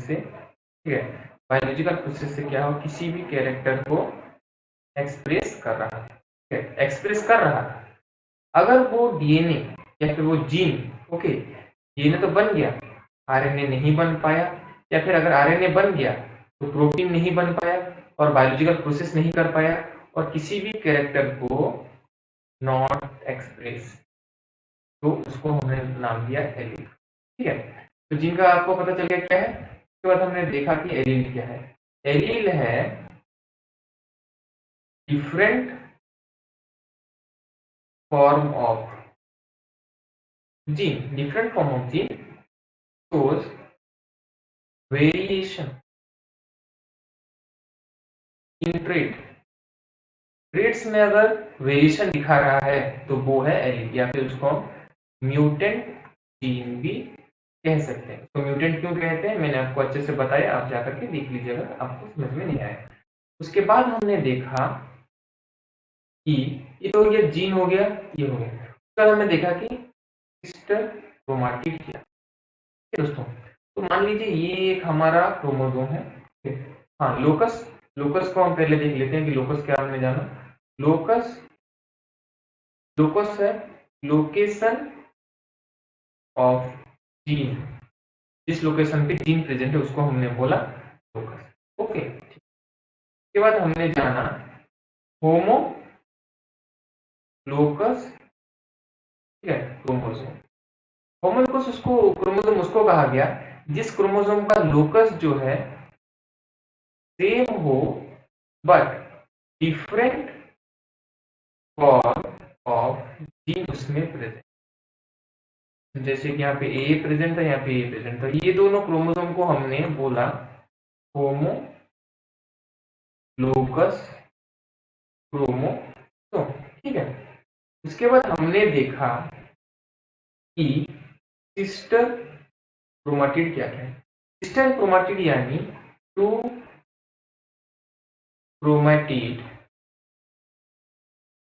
से, ठीक है, बायोलॉजिकल प्रोसेस से क्या हो, किसी भी कैरेक्टर को एक्सप्रेस कर रहा है, एक्सप्रेस कर रहा था। अगर वो डीएनए या फिर वो जीन, ओके, डीएनए तो बन गया, आरएनए नहीं बन पाया, या फिर अगर आरएनए बन गया तो प्रोटीन नहीं बन पाया और बायोलॉजिकल प्रोसेस नहीं कर पाया और किसी भी कैरेक्टर को नॉट एक्सप्रेस, तो उसको हमने नाम दिया एलील। ठीक है, तो जिनका आपको पता चल गया क्या है, उसके बाद हमने देखा कि एलील क्या है। एलील है different form of gene, different form of gene shows variation in trait। Traits में अगर वेरिएशन दिखा रहा है तो वो है एलील, या फिर उसको हम म्यूटेंट जीन भी कह सकते हैं। तो म्यूटेंट क्यों कहते हैं मैंने आपको अच्छे से बताया, आप जाकर के देख लीजिएगा, आपको समझ में नहीं आया। उसके बाद हमने देखा कि ये तो ये जीन हो गया, ये हो गया। उसके बाद हमने देखा कि सिस्टर क्रोमाटिड क्या है दोस्तों। तो मान लीजिए ये एक हमारा क्रोमोसोम है, हाँ लोकस, लोकस को हम पहले देख लेते हैं कि लोकस क्या हमने जाना। लोकस, लोकस है लोकेशन ऑफ जीन, जिस लोकेशन पे जीन प्रेजेंट है उसको हमने बोला लोकस। ओके, उसके बाद हमने जाना होमो लोकस, ठीक है, क्रोमोसोम। होमो लोकस उसको क्रोमोसोम उसको कहा गया जिस क्रोमोसोम का लोकस जो है सेम हो but different form of gene उसमें प्रेजेंट। जैसे कि यहाँ पे ए प्रेजेंट था, यहाँ पे ए प्रेजेंट था, ये दोनों क्रोमोसोम को हमने बोला होमो लोकस क्रोमोसोम, ठीक है। उसके बाद हमने देखा कि सिस्टर क्रोमाटिड क्या है। सिस्टर क्रोमाटिड यानी two chromatid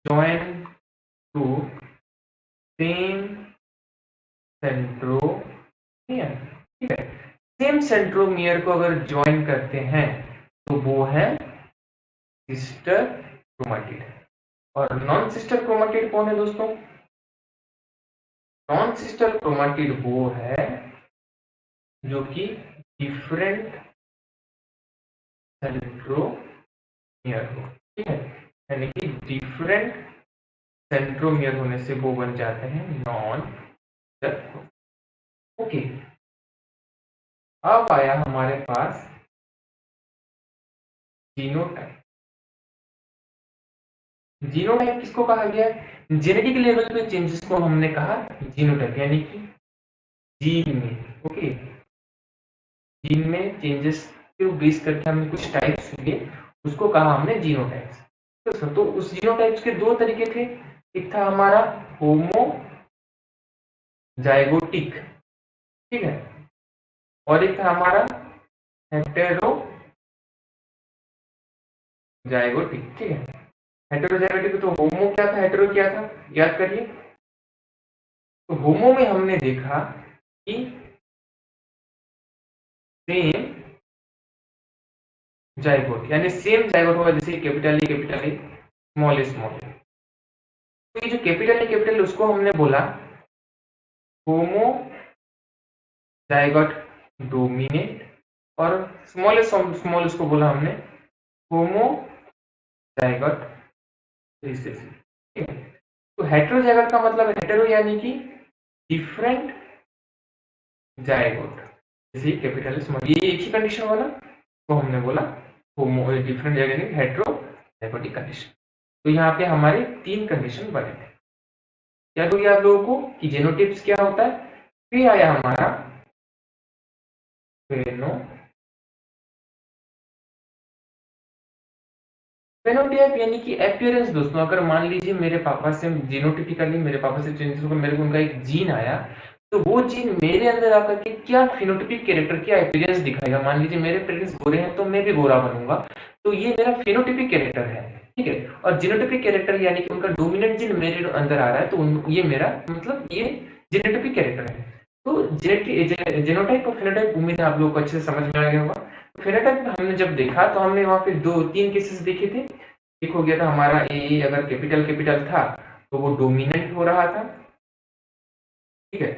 join to same centromere, ठीक है। सेम सेंट्रोमियर को अगर ज्वाइन करते हैं तो वो है सिस्टर क्रोमाटिड। और नॉन सिस्टर क्रोमाटिड कौन है दोस्तों? नॉन सिस्टर क्रोमाटिड वो है जो कि डिफरेंट सेंट्रोमियर हो, ठीक है, यानी कि डिफरेंट सेंट्रोमियर होने से वो बन जाते हैं नॉन सिस्टर। ओके, अब आया हमारे पास जीनोटाइप। जीनोटाइप किसको कहा गया है? जेनेटिक लेवल पे चेंजेस को हमने कहा जीनोटाइप, यानी कि जीन में, ओके, जीन में चेंजेस को बेस करके हमने कुछ टाइप्स लिए, उसको कहा हमने जीनोटाइप्स। तो उस जीनोटाइप्स के दो तरीके थे, एक था हमारा होमो जाइगोटिक, ठीक है, और एक था हमारा हेटेरो जाइगोटिक, ठीक है। हेटेरोजाइगोटिक तो होमो क्या था, हेटेरो क्या था, याद करिए। तो होमो में हमने देखा कि सेम जाइगोट, यानी सेम जाइगोट होगा, जैसे कैपिटल ए स्मॉल स्मॉल। तो ये जो कैपिटल उसको हमने बोला होमो जाइगोट डोमिनेंट, और स्मॉल स्मॉल उसको बोला हमने होमो जाइगोट रिसेसिव, ठीक है। तो हेटेरोजाइगोट का मतलब हेटेरो यानी कि डिफरेंट जाइगोट, जैसे कैपिटल स्मॉल, ये एक ही कंडीशन वाला, तो हमने बोला होमो डिफरेंट जाइगोट हेटेरोजाइगोटिक कंडीशन। तो यहाँ पे हमारे तीन कंडीशन बने थे। क्या तो आप लोगों को कि जेनोटाइप्स क्या होता है। फिर आया हमारा फेनोटाइप यानी कि अपीयरेंस दोस्तों। अगर मान लीजिए मेरे पापा से जीनोटिपिकली मेरे पापा से चेंजेस होकर मेरे को उनका एक जीन आया, तो वो जीन मेरे अंदर आकर के क्या फिनोटिपिक कैरेक्टर, क्या अपीयरेंस दिखाएगा। मान लीजिए मेरे पेरेंट्स गोरे हैं तो मैं भी गोरा बनूंगा, तो ये मेरा फिनोटिपिक कैरेक्टर है, ठीक है। और जीनोटिपिक कैरेक्टर यानी कि उनका डोमिनेंट जीन मेरे अंदर आ रहा है, तो ये मेरा मतलब ये जीनोटिपिक कैरेक्टर है। तो जीनोटाइप और फिनोटाइप उम्मीद है आप लोगों को अच्छे से समझ में आ गया होगा। फिनोटाइप हमने जब देखा तो हमने वहां पे दो तीन केसेस देखे थे। एक हो गया था हमारा ए, अगर कैपिटल था तो वो डोमिनेंट हो रहा था, ठीक है।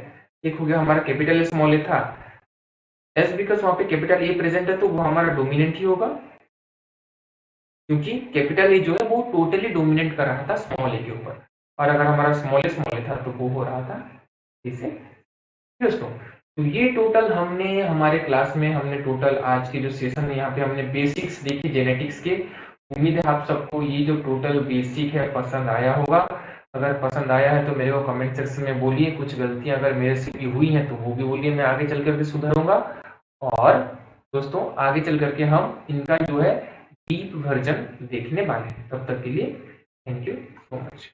एक हो गया हमारा कैपिटल स्मॉल ए था, एस बिकॉज वहां पे कैपिटल ए प्रेजेंट है तो वो हमारा डोमिनेंट ही होगा, क्योंकि कैपिटल ए जो है वो टोटली डोमिनेट कर रहा था स्मॉल ए के ऊपर। और अगर हमारा स्मॉल ए था तो वो हो रहा था इसे दोस्तों। तो ये टोटल हमने हमारे क्लास में हमने टोटल आज के जो सेशन है यहाँ पे हमने बेसिक्स देखी जेनेटिक्स के। उम्मीद है आप सबको ये जो टोटल बेसिक है पसंद आया होगा। अगर पसंद आया है तो मेरे को कमेंट सेक्शन में बोलिए, कुछ गलतियां अगर मेरे से भी हुई हैं तो वो भी बोलिए, मैं आगे चल करके सुधारूंगा। और दोस्तों आगे चल करके हम इनका जो है डीप वर्जन देखने वाले हैं। तब तक के लिए थैंक यू सो मच।